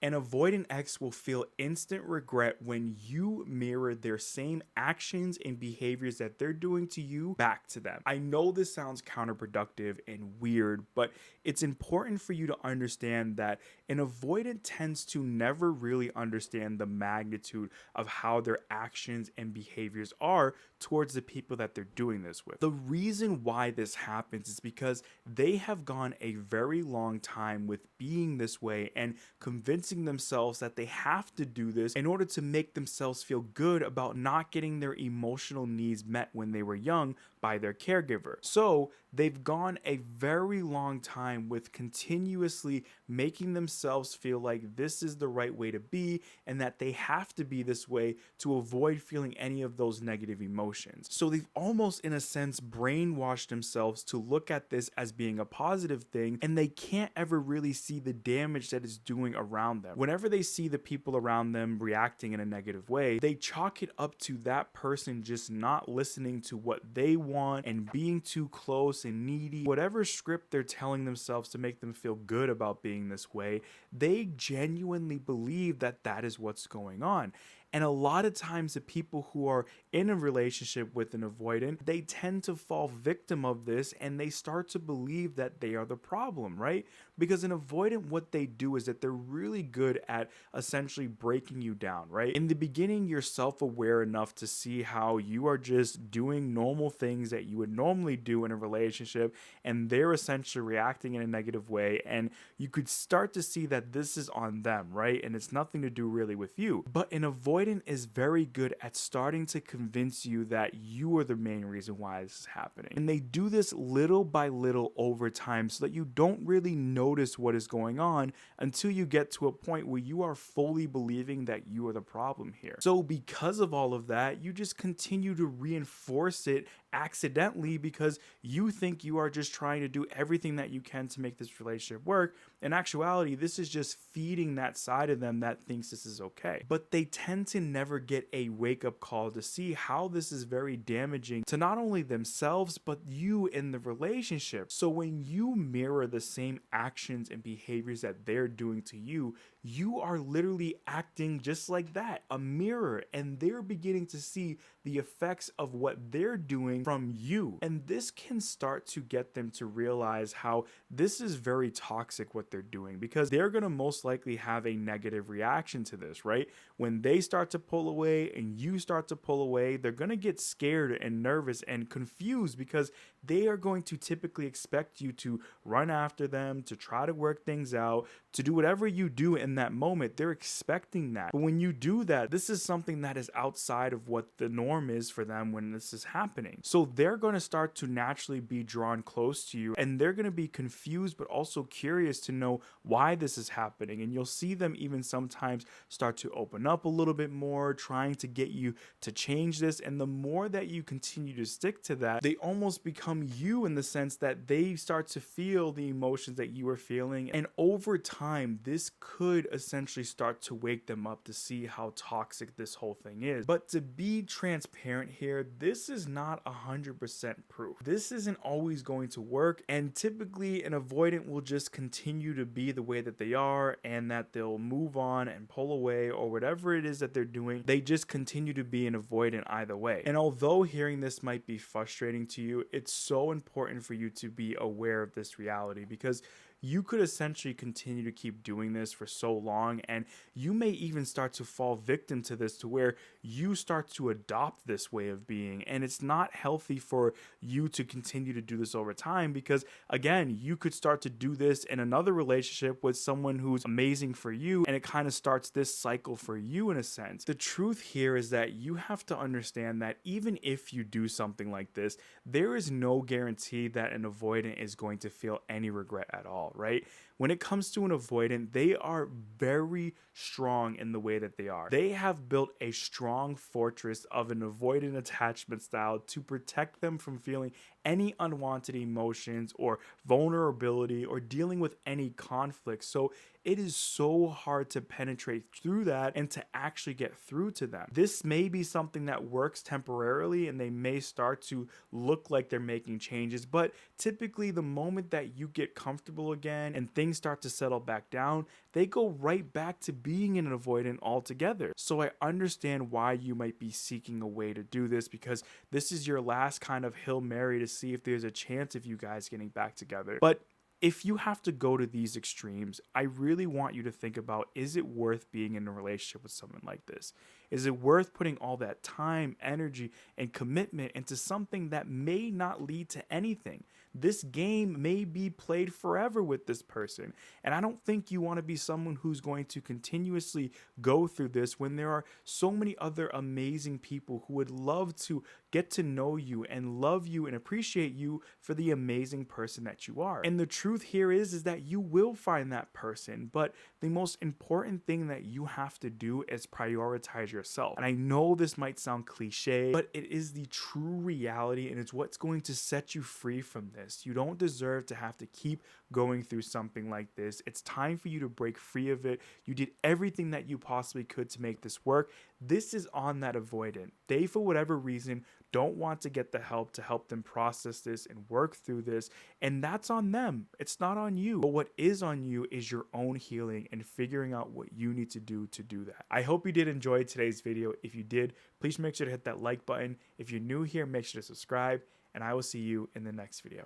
An avoidant ex will feel instant regret when you mirror their same actions and behaviors that they're doing to you back to them. I know this sounds counterproductive and weird, but it's important for you to understand that an avoidant tends to never really understand the magnitude of how their actions and behaviors are towards the people that they're doing this with. The reason why this happens is because they have gone a very long time with being this way and convincing themselves that they have to do this in order to make themselves feel good about not getting their emotional needs met when they were young by their caregiver. So they've gone a very long time with continuously making themselves feel like this is the right way to be and that they have to be this way to avoid feeling any of those negative emotions. So they've almost, in a sense, brainwashed themselves to look at this as being a positive thing, and they can't ever really see the damage that it's doing around them. Whenever they see the people around them reacting in a negative way, they chalk it up to that person just not listening to what they want and being too close and needy. Whatever script they're telling themselves to make them feel good about being this way, they genuinely believe that that is what's going on. And a lot of times the people who are in a relationship with an avoidant, they tend to fall victim of this and they start to believe that they are the problem, right? Because an avoidant, what they do is that they're really good at essentially breaking you down, right? In the beginning, you're self-aware enough to see how you are just doing normal things that you would normally do in a relationship, and they're essentially reacting in a negative way, and you could start to see that this is on them, right? And it's nothing to do really with you. But an avoidant is very good at starting to convince you that you are the main reason why this is happening. And they do this little by little over time so that you don't really notice what is going on until you get to a point where you are fully believing that you are the problem here. So because of all of that, you just continue to reinforce it accidentally because you think you are just trying to do everything that you can to make this relationship work. In actuality, this is just feeding that side of them that thinks this is okay. But they tend to never get a wake-up call to see how this is very damaging to not only themselves, but you in the relationship. So when you mirror the same actions and behaviors that they're doing to you, you are literally acting just like that, a mirror, and they're beginning to see the effects of what they're doing from you. And this can start to get them to realize how this is very toxic what they're doing, because they're going to most likely have a negative reaction to this, right? When they start to pull away and you start to pull away, they're going to get scared and nervous and confused because they are going to typically expect you to run after them, to try to work things out, to do whatever you do in that moment. They're expecting that. But when you do that, this is something that is outside of what the norm is for them when this is happening. So they're going to start to naturally be drawn close to you, and they're going to be confused but also curious to know why this is happening. And you'll see them even sometimes start to open up a little bit more, trying to get you to change this. And the more that you continue to stick to that, they almost become you, in the sense that they start to feel the emotions that you are feeling. And over time, this could essentially start to wake them up to see how toxic this whole thing is. But to be transparent here, this is not 100% proof. This isn't always going to work, and typically an avoidant will just continue to be the way that they are, and that they'll move on and pull away, or whatever it is that they're doing, they just continue to be an avoidant either way. And although hearing this might be frustrating to you, it's so important for you to be aware of this reality, because you could essentially continue to keep doing this for so long, and you may even start to fall victim to this, to where you start to adopt this way of being. And it's not healthy for you to continue to do this over time, because again, you could start to do this in another relationship with someone who's amazing for you, and it kind of starts this cycle for you in a sense. The truth here is that you have to understand that even if you do something like this, there is no guarantee that an avoidant is going to feel any regret at all, right? When it comes to an avoidant, they are very strong in the way that they are. They have built a strong fortress of an avoidant attachment style to protect them from feeling any unwanted emotions or vulnerability or dealing with any conflict. So it is so hard to penetrate through that and to actually get through to them. This may be something that works temporarily, and they may start to look like they're making changes, but typically the moment that you get comfortable again and things start to settle back down, they go right back to being an avoidant altogether. So I understand why you might be seeking a way to do this, because this is your last kind of Hail Mary to see if there's a chance of you guys getting back together. But if you have to go to these extremes, I really want you to think about, is it worth being in a relationship with someone like this? Is it worth putting all that time, energy, and commitment into something that may not lead to anything? This game may be played forever with this person. And I don't think you want to be someone who's going to continuously go through this when there are so many other amazing people who would love to get to know you and love you and appreciate you for the amazing person that you are. And the truth here is that you will find that person, but the most important thing that you have to do is prioritize yourself. And I know this might sound cliche, but it is the true reality, and it's what's going to set you free from this. You don't deserve to have to keep going through something like this. It's time for you to break free of it. You did everything that you possibly could to make this work. This is on that avoidant. They, for whatever reason, don't want to get the help to help them process this and work through this, and that's on them. It's not on you. But what is on you is your own healing and figuring out what you need to do that. I hope you did enjoy today's video. If you did, please make sure to hit that like button. If you're new here, make sure to subscribe, and I will see you in the next video.